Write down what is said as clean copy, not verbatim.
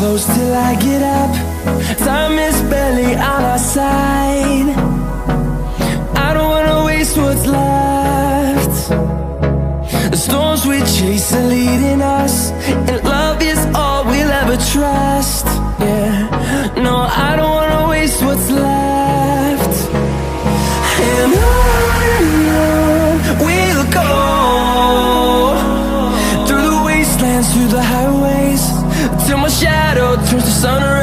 close till I get up. Time is barely on our side. I don't wanna waste what's left. The storms we chase are leading us, and love is all we'll ever trust. Yeah, no, I don't wanna waste what's left. And on we'll go, through the wastelands, through the highways, till my shadow turns to sun rays.